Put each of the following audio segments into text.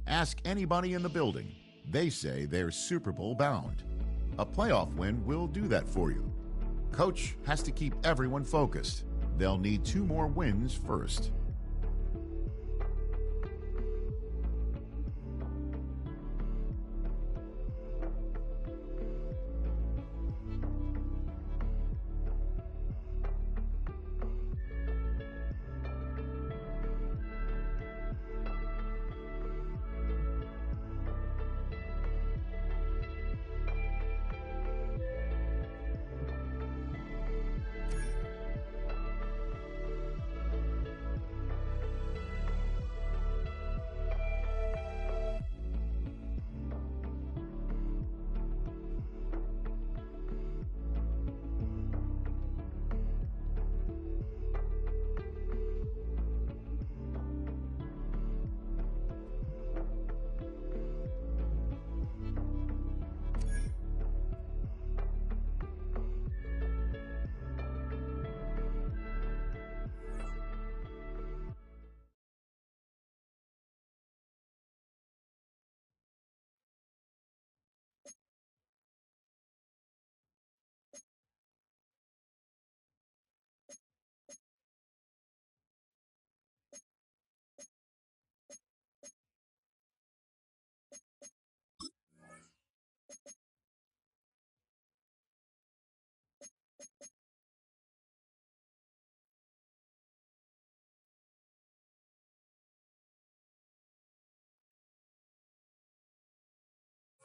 Ask anybody in the building. They say they're Super Bowl bound. A playoff win will do that for you. Coach has to keep everyone focused. They'll need 2 more wins first.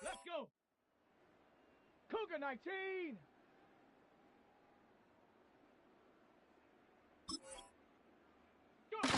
Let's go! Cougar 19! Go!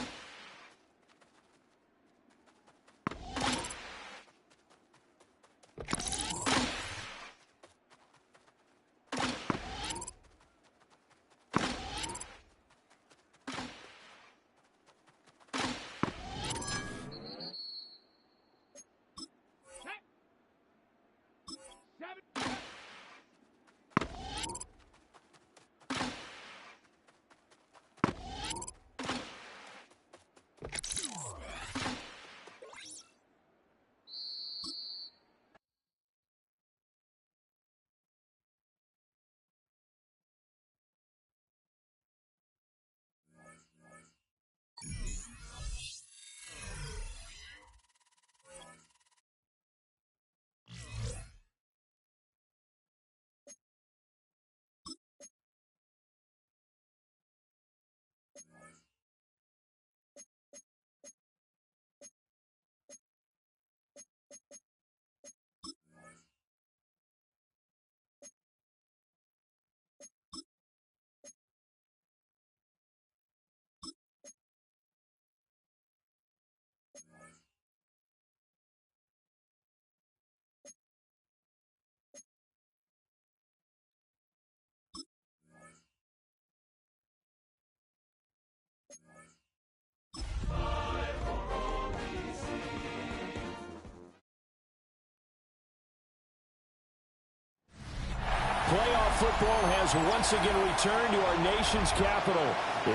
Playoff football has once again returned to our nation's capital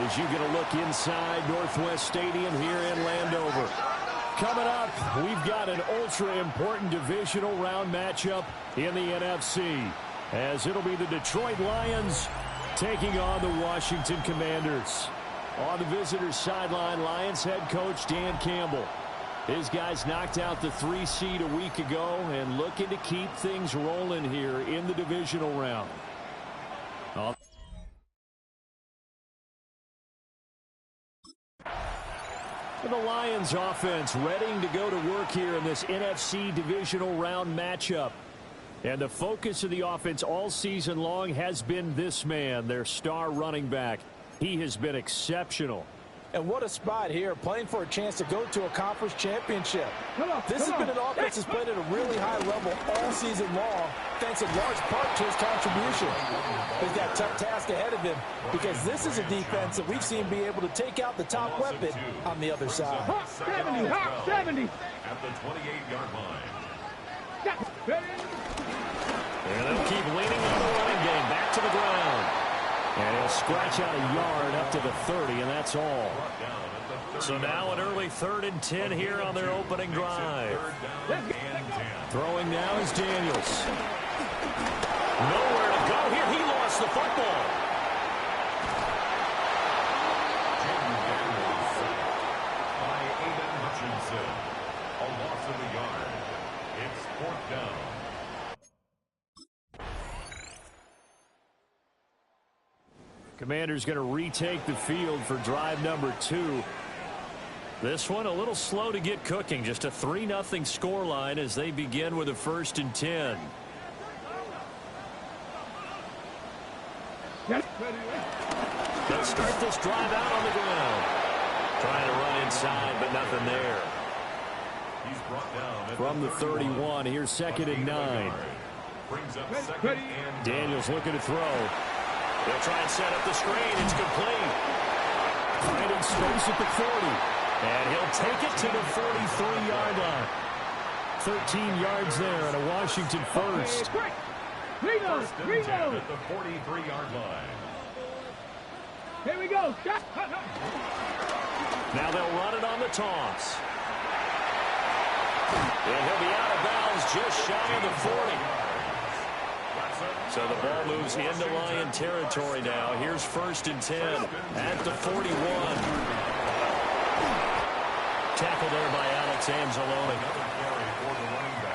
as you get a look inside Northwest Stadium here in Landover. Coming up, we've got an ultra-important divisional round matchup in the NFC, as it'll be the Detroit Lions taking on the Washington Commanders. On the visitors' sideline, Lions head coach Dan Campbell. His guys knocked out the 3 seed a week ago and looking to keep things rolling here in the divisional round. The Lions offense ready to go to work here in this NFC divisional round matchup. And the focus of the offense all season long has been this man, their star running back. He has been exceptional. And what a spot here, playing for a chance to go to a conference championship. This has been an offense that's played at a really high level all season long, thanks in large part to his contribution. He's got a tough task ahead of him, because this is a defense that we've seen be able to take out the top weapon on the other side. 70, 70. At the 28-yard line. And they'll keep leaning on the running game, back to the ground. And he'll scratch out a yard up to the 30, and that's all. So now an early 3rd and 10 here on their opening drive. Throwing now is Daniels. Nowhere to go here. He lost the football. A loss of the yard. It's 4th down. Commander's going to retake the field for drive number 2. This one a little slow to get cooking. Just a 3-0 scoreline as they begin with a 1st and 10. They'll start this drive out on the ground. Trying to run inside, but nothing there. He's brought down from the 31. Here's 2nd and 9. Brings up 2nd and Daniels looking to throw. They'll try and set up the screen. It's complete. Finding space at the 40. And he'll take it to the 43-yard line. 13 yards there and a Washington first. Reload, reload. At the 43-yard line. Here we go. Now they'll run it on the toss. And he'll be out of bounds just shy of the 40. So the ball moves into Lion territory now. Here's 1st and 10 at the 41. Tackled there by Alex Anzalone.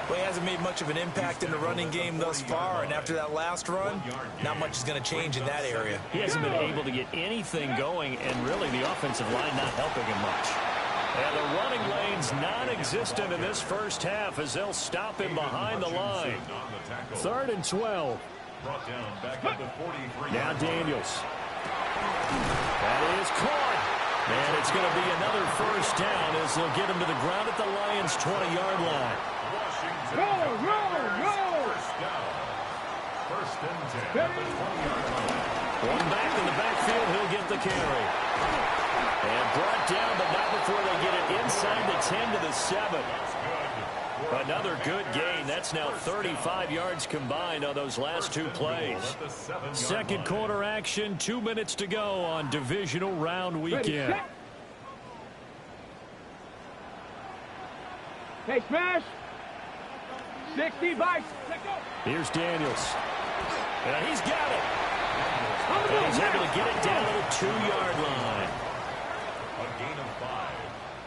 Well, he hasn't made much of an impact in the running game thus far, and after that last run, not much is going to change in that area. He hasn't been able to get anything going, and really the offensive line not helping him much. And the running lane's non-existent in this first half as they'll stop him behind the line. 3rd and 12. Now Daniels. That is caught. And it's going to be another first down as they'll get him to the ground at the Lions' 20-yard line. Roll, roll, roll. First and 10 at the 20-yard line. One back in the backfield, he'll get the carry. And brought down, but not before they get it inside the 10 to the 7. Another good gain. That's now 35 yards combined on those last 2 plays. 2nd quarter action, 2 minutes to go on divisional round weekend. Hey, smash. 60 bites. Here's Daniels. And he's got it. And he's able to get it down to the 2-yard line. A gain of 5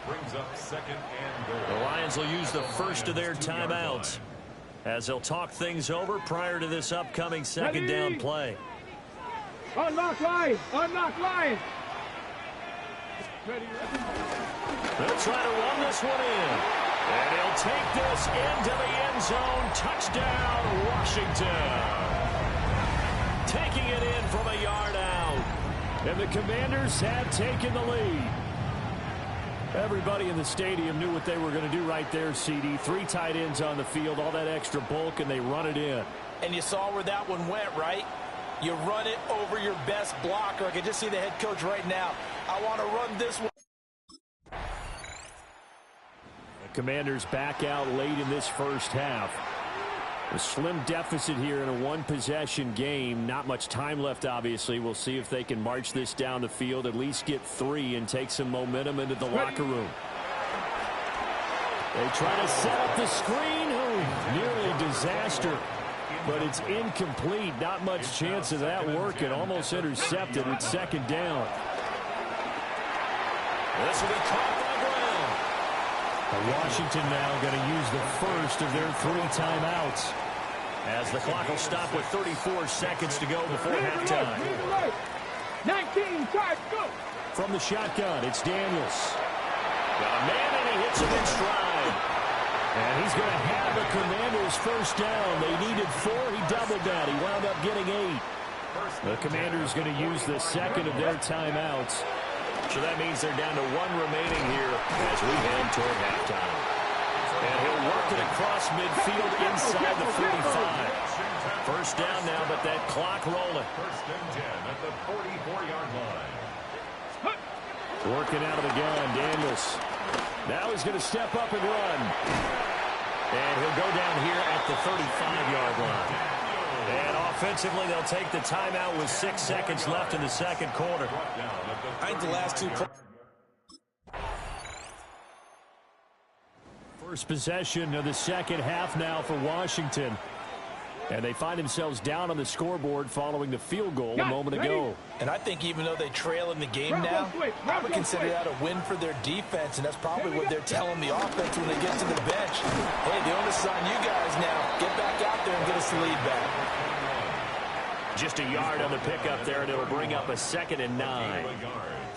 brings up 2nd and goal. The Lions will use the first of their timeouts as they'll talk things over prior to this upcoming 2nd down play. Unlock line. Unlock line. They'll try to run this one in. And he'll take this into the end zone. Touchdown, Washington. Taking it in from a yard out. And the Commanders have taken the lead. Everybody in the stadium knew what they were going to do right there, CD. 3 tight ends on the field, all that extra bulk, and they run it in. And you saw where that one went, right? You run it over your best blocker. I can just see the head coach right now. I want to run this one. The Commanders back out late in this first half. A slim deficit here in a 1-possession game. Not much time left, obviously. We'll see if they can march this down the field, at least get 3 and take some momentum into the locker room. They try to set up the screen. Oh, nearly disaster. But it's incomplete. Not much chance of that working. Almost intercepted. It's 2nd down. This will be caught by Washington now going to use the first of their 3 timeouts as the clock will stop with 34 seconds to go before halftime. 19 cards, go! From the shotgun, it's Daniels. Got a man, and he hits him in stride. And he's going to have the Commanders' first down. They needed 4. He doubled that. He wound up getting 8. The Commanders going to use the 2nd of their timeouts. So that means they're down to 1 remaining here as we head toward halftime. And he'll work it across midfield inside the 45. First down now, but that clock rolling. First and 10 at the 44-yard line. Working out of the gun, Daniels. Now he's going to step up and run. And he'll go down here at the 35-yard line. And offensively, they'll take the timeout with 6 seconds left in the 2nd quarter. I think the last 2 First possession of the second half now for Washington. And they find themselves down on the scoreboard following the field goal a moment ago. And I think even though they trail in the game now, I would consider that a win for their defense, and that's probably what they're telling the offense when they get to the bench. Hey, the onus is on you guys now. Get back out there and get us the lead back. Just a yard on the pickup there, and it'll bring up a 2nd and 9.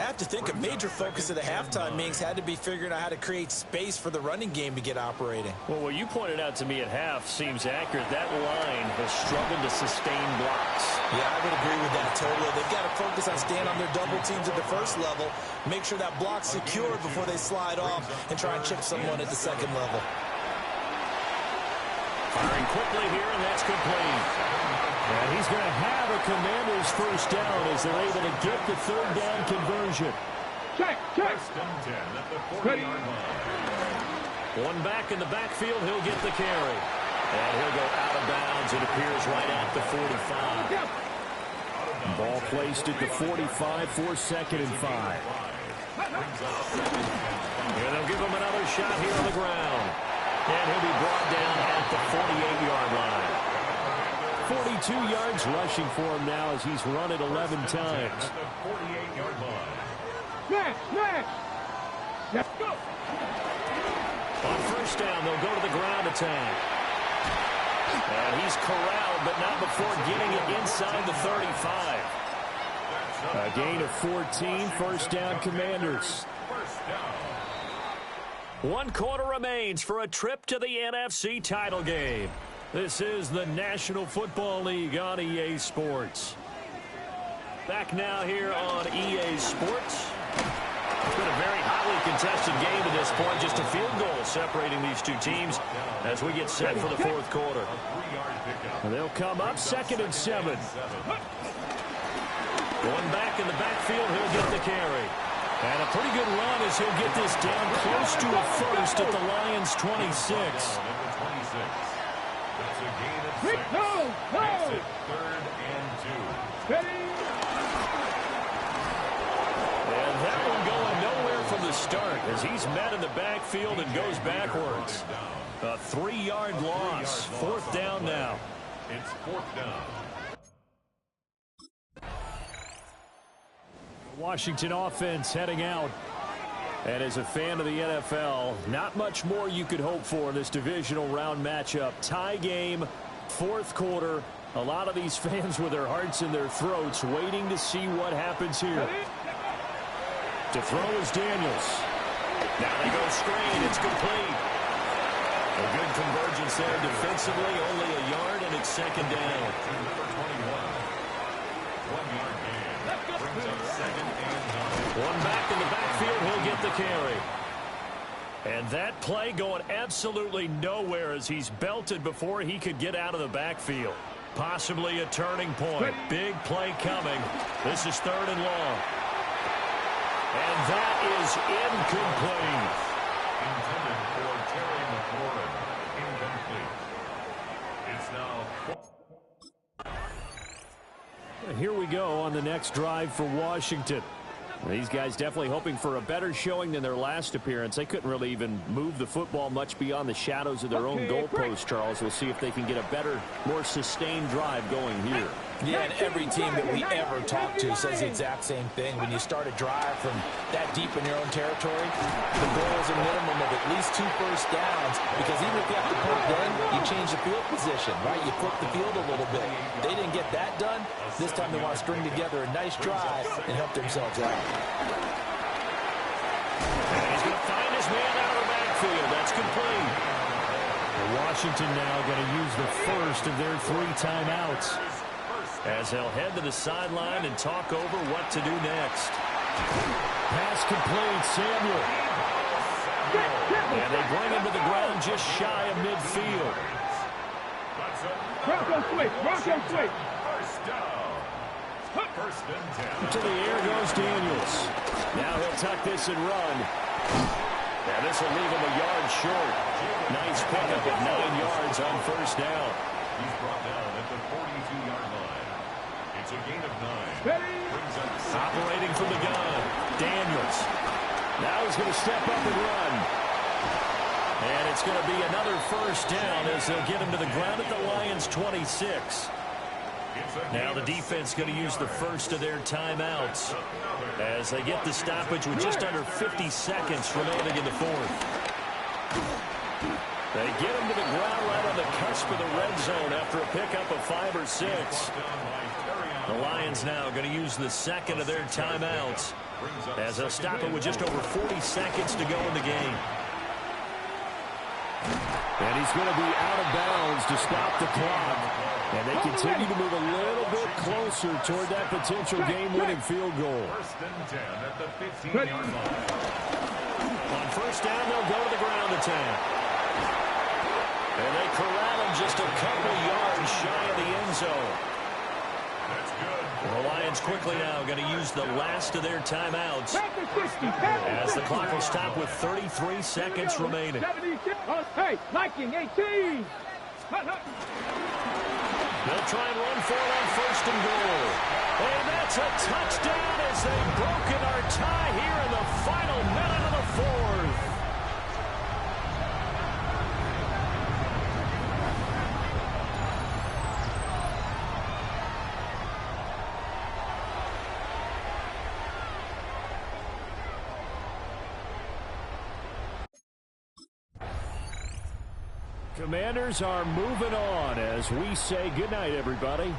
I have to think a major focus of the halftime meetings had to be figuring out how to create space for the running game to get operating. Well, what you pointed out to me at half seems accurate. That line has struggled to sustain blocks. Yeah, I would agree with that totally. They've got to focus on staying on their double teams at the first level, make sure that block's secure before they slide off and try and chip someone at the second level. Firing quickly here, and that's complete. And he's going to have a Commanders first down as they're able to get the 3rd down conversion. Check. First and 10 at the 40-yard line. One back in the backfield, he'll get the carry. And he'll go out of bounds. It appears right at the 45. Ball placed at the 45 for 2nd and 5. And they'll give him another shot here on the ground. And he'll be brought down at the 48-yard line. 42 yards rushing for him now as he's run it 11 times. At the 48-yard line. Smash! Let's go! On first down, they'll go to the ground attack. And he's corralled, but not before getting it inside the 35. A gain of 14, first down Commanders. 1 quarter remains for a trip to the NFC title game. This is the National Football League on EA Sports. Back now here on EA Sports. It's been a very highly contested game to this point. Just a field goal separating these two teams as we get set for the 4th quarter. And they'll come up 2nd and 7. Going back in the backfield, he'll get the carry. And a pretty good run as he'll get this down close to a first at the Lions' 26. That's a gain of 6. No! Makes it 3rd and 2. Ready? And that one going nowhere from the start as he's met in the backfield and goes backwards. A 3-yard loss. 4th down now. It's 4th down. Washington offense heading out. And as a fan of the NFL, not much more you could hope for in this divisional round matchup. Tie game, 4th quarter. A lot of these fans with their hearts in their throats waiting to see what happens here. To throw is Daniels. Now they go screen. It's complete. A good convergence there defensively. Only a yard, and it's 2nd down. Number 21. 1-yard gain. Brings up 2nd and 9. One back in the backfield. He'll get the carry. And that play going absolutely nowhere as he's belted before he could get out of the backfield. Possibly a turning point. Big play coming. This is 3rd and long. And that is incomplete. Intended for Terry McLaurin. Incomplete. It's now... Here we go on the next drive for Washington. These guys definitely hoping for a better showing than their last appearance. They couldn't really even move the football much beyond the shadows of their own goalpost, Charles. We'll see if they can get a better, more sustained drive going here. Yeah, and every team that we ever talk to says the exact same thing. When you start a drive from that deep in your own territory, the goal is a minimum of at least 2 first downs, because even if you have to punt then, you change the field position, right? You flip the field a little bit. They didn't get that done. This time they want to string together a nice drive and help themselves out. And he's going to find his man out of the backfield. That's complete. Washington now going to use the first of their 3 timeouts, as they'll head to the sideline and talk over what to do next. Pass complete, Samuel. And they bring him to the ground just shy of midfield. Bronco switch. First and 10. To the air goes Daniels. Now he'll tuck this and run. And this will leave him a yard short. Nice pickup of 9 yards on first down. He's brought down at the 42-yard line. It's a gain of 9. Brings up Operating from the gun, Daniels. Now he's going to step up and run. And it's going to be another first down as they'll get him to the ground at the Lions' 26. Now the defense going to use the first of their timeouts as they get the stoppage with just under 50 seconds remaining in the fourth. They get him to the ground right on the cusp of the red zone after a pickup of 5 or 6. The Lions now going to use the second of their timeouts as they'll stop it with just over 40 seconds to go in the game. And he's going to be out of bounds to stop the clock. And they continue to move a little bit closer toward that potential game-winning field goal. First and 10 at the 15-yard line. On first down, they'll go to the ground attack. And they corral him just a couple yards shy of the end zone. That's good. The Lions quickly now going to use the last of their timeouts as the clock will stop with 33 seconds remaining. Hey, Viking 18. They'll try and run for it on first and goal. And that's a touchdown as they've broken our tie here in the final minute of the fourth. Commanders are moving on as we say goodnight, everybody.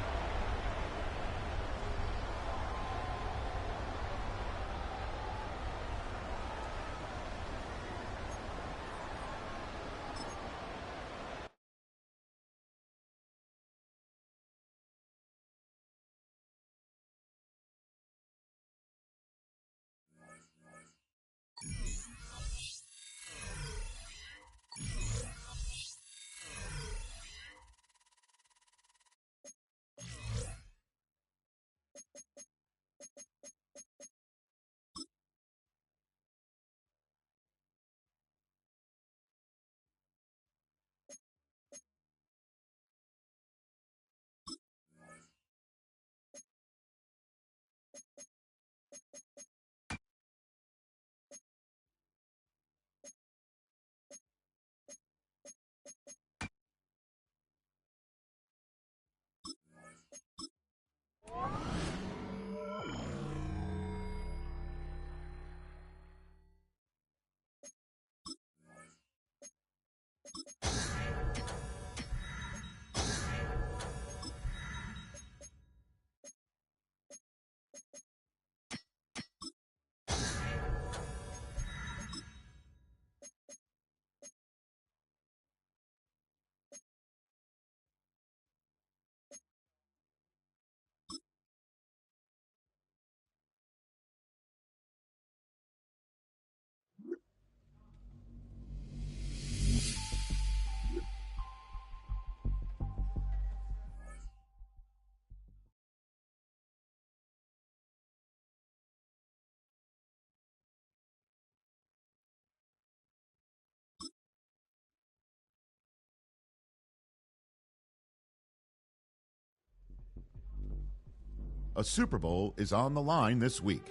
A Super Bowl is on the line this week.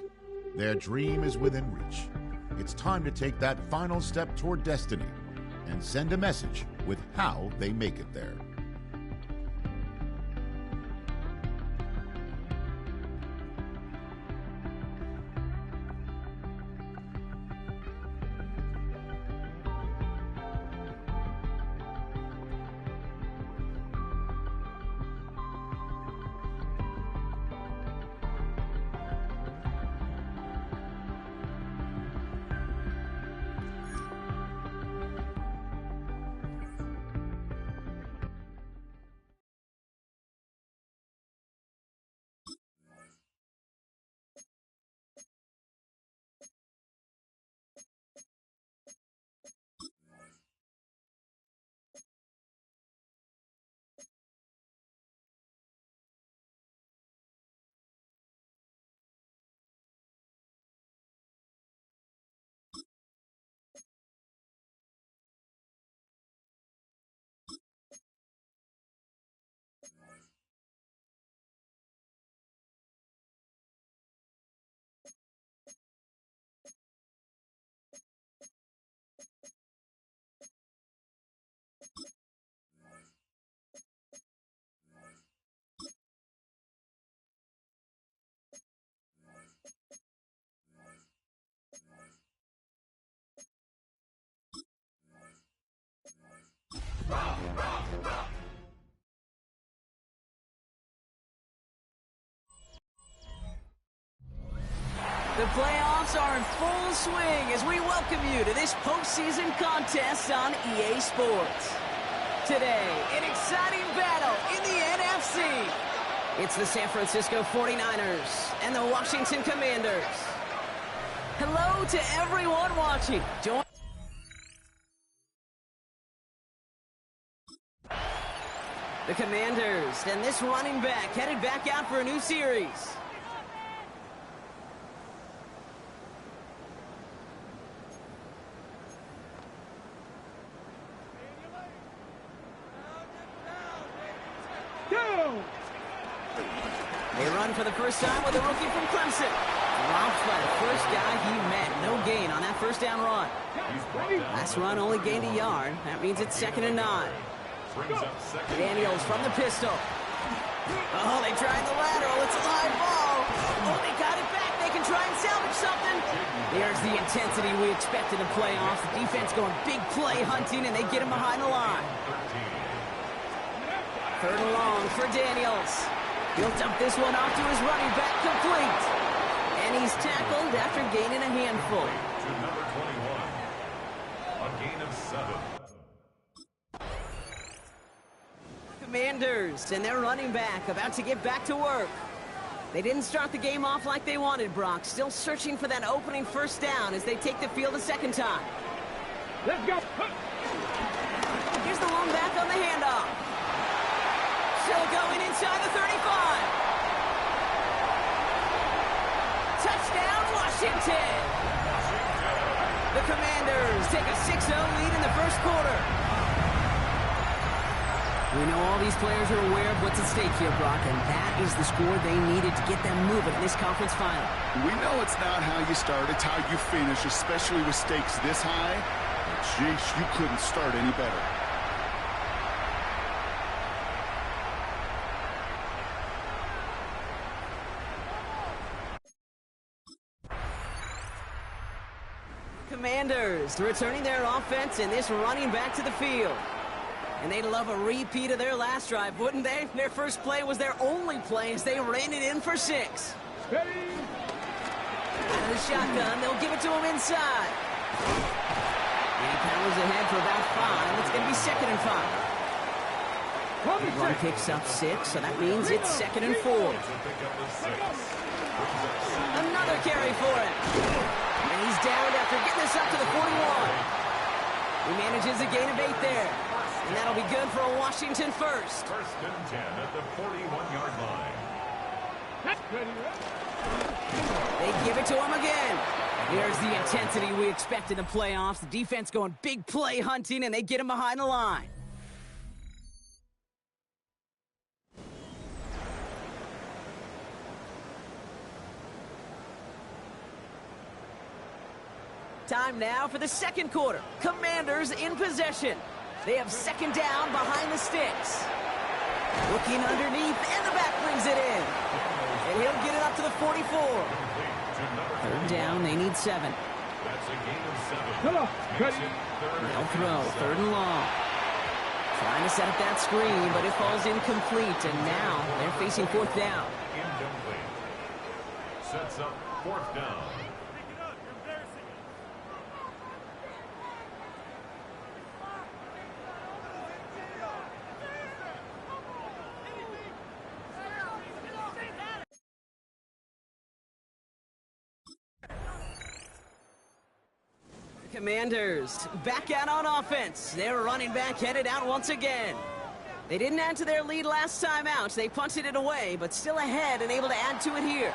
Their dream is within reach. It's time to take that final step toward destiny and send a message with how they make it there. The playoffs are in full swing as we welcome you to this postseason contest on EA Sports. Today, an exciting battle in the NFC. It's the San Francisco 49ers and the Washington Commanders. Hello to everyone watching. Join the Commanders and this running back headed back out for a new series. They run for the first time with a rookie from Clemson. Dropped by the first guy he met. No gain on that first down run. Last run only gained a yard. That means it's 2nd and 9. Daniels from the pistol. Oh, they tried the lateral. It's a live ball. Oh, they got it back. They can try and salvage something. There's the intensity we expected in playoffs. The defense going big play hunting, and they get him behind the line. 3rd and long for Daniels. He'll dump this one off to his running back, complete. And he's tackled after gaining a handful. To number 21, a gain of 7. Commanders and their running back about to get back to work. They didn't start the game off like they wanted, Brock. Still searching for that opening first down as they take the field a second time. Let's go. Here's the lone back on the handoff. Still going inside the 35. Touchdown, Washington. The Commanders take a 6-0 lead in the first quarter. We know all these players are aware of what's at stake here, Brock, and that is the score they needed to get them moving in this conference final. We know it's not how you start, it's how you finish, especially with stakes this high. Jeez, you couldn't start any better. Commanders returning their offense and this running back to the field. And they'd love a repeat of their last drive, wouldn't they? Their first play was their only play as they ran it in for 6. Out of the shotgun, they'll give it to him inside. And he powers ahead for about 5. It's going to be 2nd and 5. The run picks up 6, so that means it's 2nd and 4. Another carry for him. And he's down after getting this up to the 41. He manages a gain of 8 there. And that'll be good for a Washington first. 1st and 10 at the 41-yard line. They give it to him again. There's the intensity we expect in the playoffs. The defense going big play hunting, and they get him behind the line. Time now for the second quarter. Commanders in possession. They have 2nd down behind the sticks. Looking underneath, and the back brings it in. And he'll get it up to the 44. 3rd down, they need 7. That's a gain of 7. Come on, ready. They'll throw, 3rd and long. Trying to set up that screen, but it falls incomplete, and now they're facing 4th down. Incomplete. Sets up 4th down. Commanders back out on offense. Their running back headed out once again. They didn't add to their lead last time out. They punted it away, but still ahead and able to add to it here.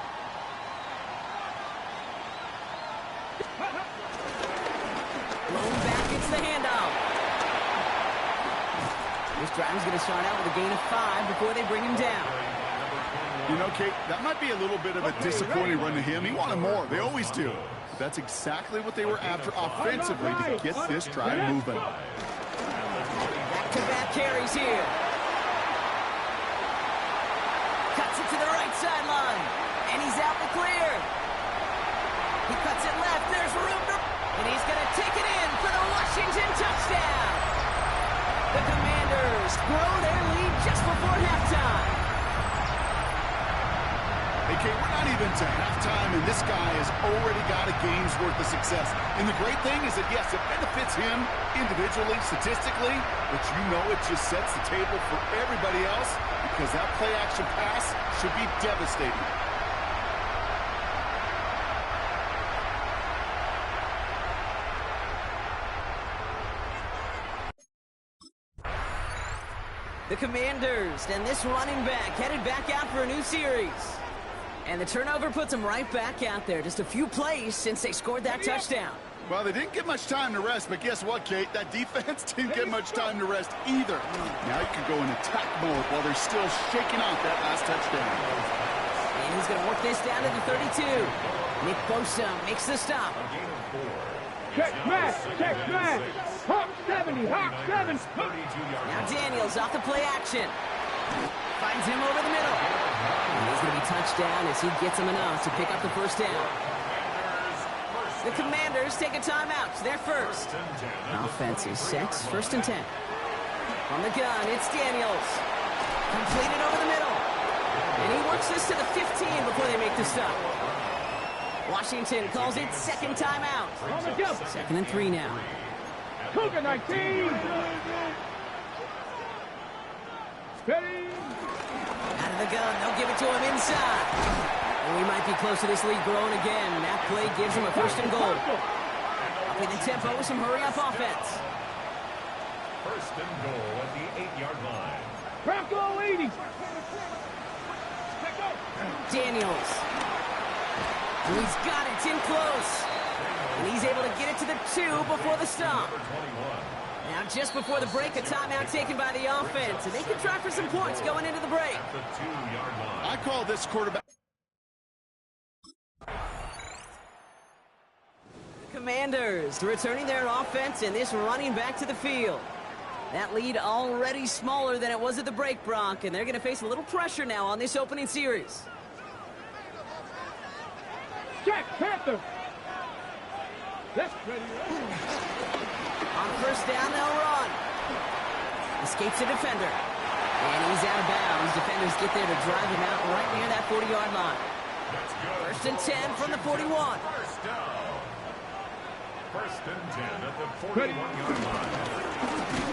Lone back gets the handoff. This drive's going to start out with a gain of 5 before they bring him down. You know, Kate, that might be a little bit of a disappointing run to him. He wanted more. They always do. That's exactly what they were after offensively to get this drive moving. Back-to-back carries here. Cuts it to the right sideline. And he's out the clear. He cuts it left. There's room to... And he's going to take it in for the Washington touchdown. The Commanders grow their lead just before halftime. Hey, Kate, we're not even to halftime, and this guy has already got a game's worth of success. And the great thing is that, yes, it benefits him individually, statistically, but you know it just sets the table for everybody else because that play-action pass should be devastating. The Commanders and this running back headed back out for a new series. And the turnover puts them right back out there. Just a few plays since they scored that touchdown. Well, they didn't get much time to rest, but guess what, Kate? That defense didn't get much time to rest either. Now you can go in attack mode while they're still shaking off that last touchdown. And he's going to work this down to the 32. Nick Bosa makes the stop. Check smash, check smash. Hawk 70, Hawk 7. Now Daniels off the play action. Finds him over the middle. And he's going to be touched down as he gets him enough to pick up the first down. The Commanders take a timeout. They're first. Offense is set. First and 10. On the gun, it's Daniels. Completed over the middle. And he works this to the 15 before they make the stop. Washington calls it second timeout. Second and 3 now. Cougar 19. Steady. Out of the gun, they'll give it to him inside. And we might be close to this lead growing again. That play gives him a first and goal. Upping the tempo with some hurry-up offense. First and goal at the 8-yard line. Bronco 80. Daniels. And he's got it. It's in close. And he's able to get it to the 2 before the stop. Now, just before the break, a timeout taken by the offense. And they can try for some points going into the break. I call this quarterback. Commanders returning their offense and this running back to the field. That lead already smaller than it was at the break, Brock, and they're going to face a little pressure now on this opening series. Check, Panther. That's ready. On first down, they'll run. Escapes a defender. And he's out of bounds. Defenders get there to drive him out right near that 40-yard line. First and 10 from the 41. First down. First and 10 at the 41-yard line.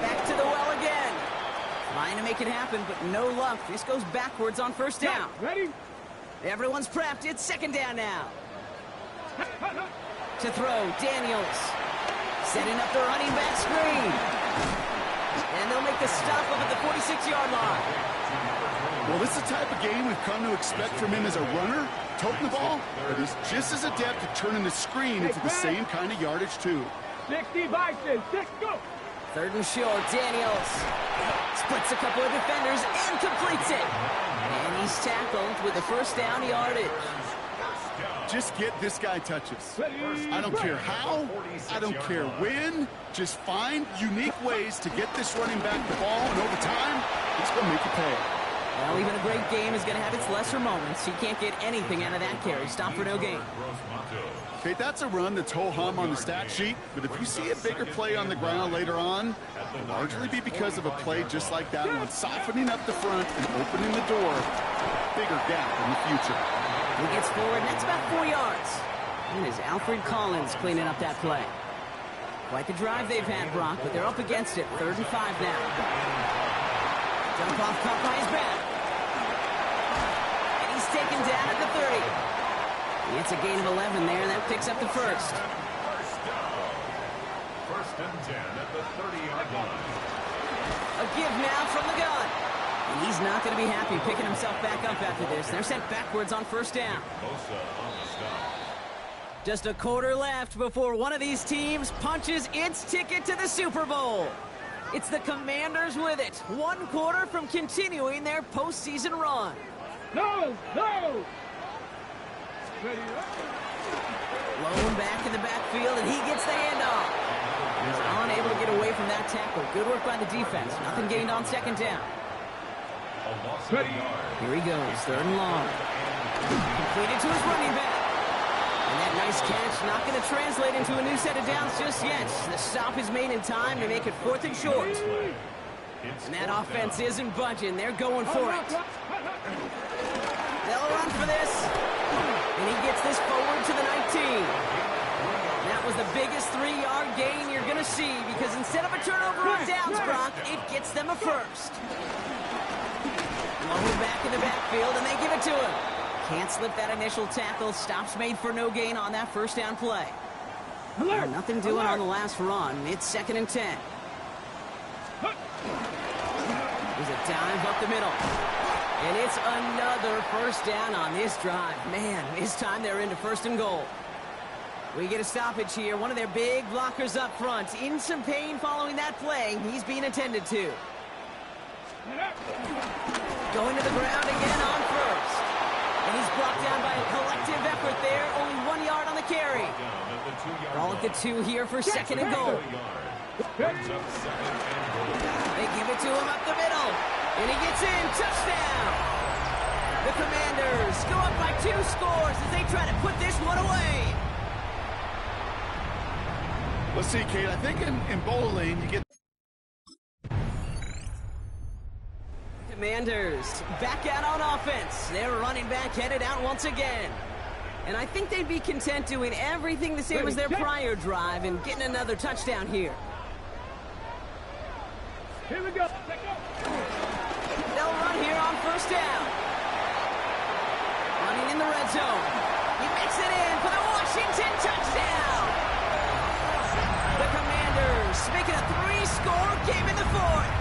Back to the well again. Trying to make it happen, but no luck. This goes backwards on first down. Ready? Everyone's prepped. It's second down now. To throw, Daniels. Setting up the running back screen. And they'll make the stop up at the 46-yard line. Well, this is the type of game we've come to expect from him as a runner, toting the ball, but he's just as adept at turning the screen into the same kind of yardage, too. 60 Bison, 6, go. Third and short, Daniels. Splits a couple of defenders and completes it. And he's tackled with the first down yardage. Just get this guy touches. I don't care how, I don't care when. Just find unique ways to get this running back the ball, and over time, it's going to make you pay. Well, even a great game is going to have its lesser moments. You can't get anything out of that carry. Stop for no gain. Okay, that's a run that's ho-hum on the stat sheet, but if you see a bigger play on the ground later on, it'll largely be because of a play just like that one, softening up the front and opening the door. Bigger gap in the future. He gets forward, and that's about 4 yards. And is Alfred Collins cleaning up that play. Quite the drive they've had, Brock, but they're up against it. 3rd and 5 now. Jump off caught by his back. And he's taken down at the 30. It's a gain of 11 there, and that picks up the first. First and 10 at the 30-yard line. A give now from the gun. And he's not going to be happy picking himself back up after this. They're sent backwards on first down. Just a quarter left before one of these teams punches its ticket to the Super Bowl. It's the Commanders with it. 1 quarter from continuing their postseason run. No, no. Lone back in the backfield, and he gets the handoff. He's unable to get away from that tackle. Good work by the defense. Nothing gained on second down. Here he goes, 3rd and long. Completed to his running back. And that nice catch not going to translate into a new set of downs just yet. The stop is made in time to make it 4th and short. And that offense isn't budging. They're going for it. They'll run for this. And he gets this forward to the 19. That was the biggest 3-yard gain you're going to see because instead of a turnover on downs, Brock, it gets them a first. Lower back in the backfield, and they give it to him. Can't slip that initial tackle. Stops made for no gain on that first down play. Nothing doing on the last run. It's 2nd and 10. There's a dive up the middle. And it's another first down on this drive. Man, this time they're into 1st and goal. We get a stoppage here. One of their big blockers up front. In some pain following that play. He's being attended to. Going to the ground again on first. And he's brought down by a collective effort there. Only 1 yard on the carry. Ball at the 2 here for 2nd and goal. They give it to him up the middle. And he gets in. Touchdown. The Commanders go up by 2 scores as they try to put this one away. Let's see, Kate. I think in bowling, you get... Commanders back out on offense. Their running back headed out once again. And I think they'd be content doing everything the same as their prior drive and getting another touchdown here. Here we go. They'll run here on 1st down. Running in the red zone. He makes it in for the Washington touchdown. The Commanders making a 3-score game in the 4th.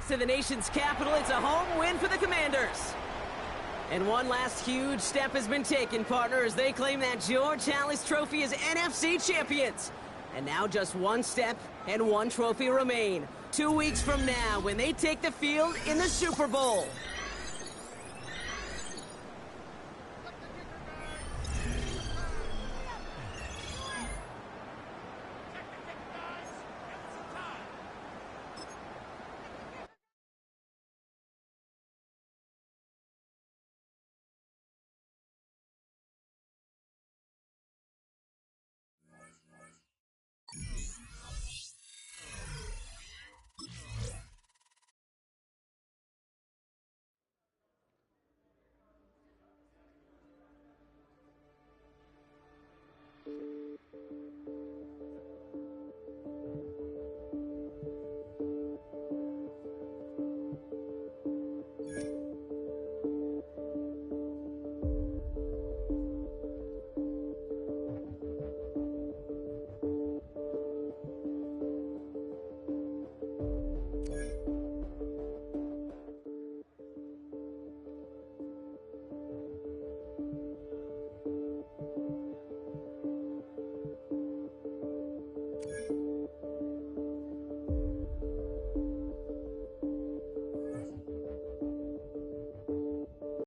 To the nation's capital, it's a home win for the Commanders. And one last huge step has been taken, partner, as they claim that George Halas Trophy as NFC champions. And now just 1 step and 1 trophy remain. 2 weeks from now when they take the field in the Super Bowl.